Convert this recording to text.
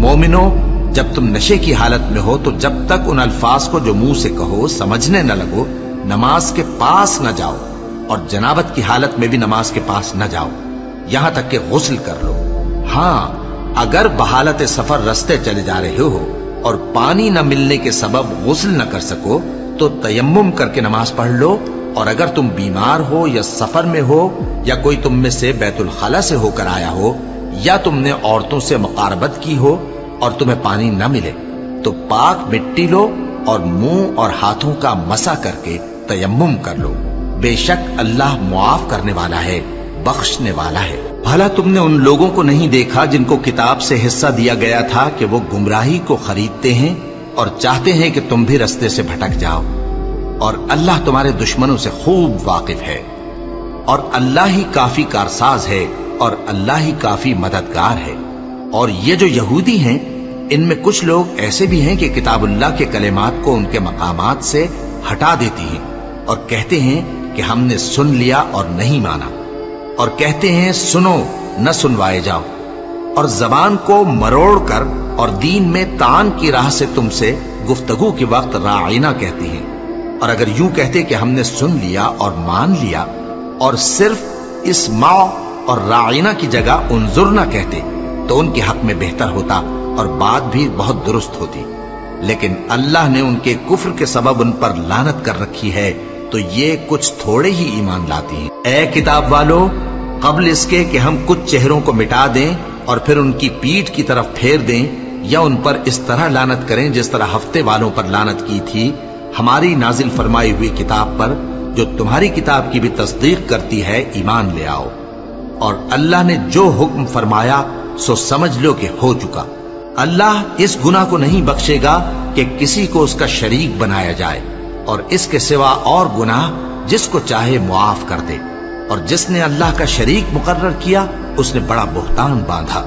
मोमिनो, जब तुम नशे की हालत में हो तो जब तक उन अल्फाज को जो मुंह से कहो समझने न लगो, नमाज के पास न जाओ, और जनाबत की हालत में भी नमाज के पास न जाओ, यहां तक कि गुस्ल कर लो। हां, अगर बहालत सफर रास्ते चले जा रहे हो और पानी न मिलने के सबब गुस्ल न कर सको तो तयम्मुम करके नमाज पढ़ लो। और अगर तुम बीमार हो या सफर में हो या कोई तुम में से बैतुल खला से होकर आया हो या तुमने औरतों से मुकारबत की हो और तुम्हें पानी न मिले तो पाक मिट्टी लो और मुंह और हाथों का मसा करके तयम्मुम कर लो। बेशक अल्लाह मुआफ करने वाला है, बख्शने वाला है। भला तुमने उन लोगों को नहीं देखा जिनको किताब से हिस्सा दिया गया था कि वो गुमराही को खरीदते हैं और चाहते हैं कि तुम भी रास्ते से भटक जाओ, और अल्लाह तुम्हारे दुश्मनों से खूब वाकिफ है, और अल्लाह ही काफी कारसाज है और अल्लाह ही काफी मददगार है। और ये जो यहूदी हैं, इनमें कुछ लोग ऐसे भी हैं कि किताबुल्लाह के कलेमात को उनके मकामात से हटा देती हैं और कहते हैं कि हमने सुन लिया और नहीं माना, और कहते हैं सुनो न सुनवाए जाओ, और जबान को मरोड़ कर और दीन में तान की राह से तुमसे गुफ्तगू के वक्त राइना कहती हैं। और अगर यूं कहते कि हमने सुन लिया और मान लिया और सिर्फ इस माओ और राइना की जगह उन्जुर न कहते तो उनके हक में बेहतर होता और बात भी बहुत दुरुस्त होती। लेकिन अल्लाह ने उनके कुफ्र के सबब उन पर लानत कर रखी है, तो ये कुछ थोड़े ही ईमान लाती हैं। ऐ किताब वालों, कबल इसके कि हम कुछ चेहरों को मिटा दें और फिर उनकी पीठ की तरफ फेर दें या उन पर इस तरह लानत करें जिस तरह हफ्ते वालों पर लानत की थी, हमारी नाजिल फरमाई हुई किताब पर जो तुम्हारी किताब की भी तस्दीक करती है, ईमान ले आओ। और अल्लाह ने जो हुक्म फरमाया सो समझ लो कि हो चुका। अल्लाह इस गुनाह को नहीं बख्शेगा कि किसी को उसका शरीक बनाया जाए, और इसके सिवा और गुनाह जिसको चाहे मुआफ कर दे, और जिसने अल्लाह का शरीक मुकर्रर किया उसने बड़ा बुहतान बांधा।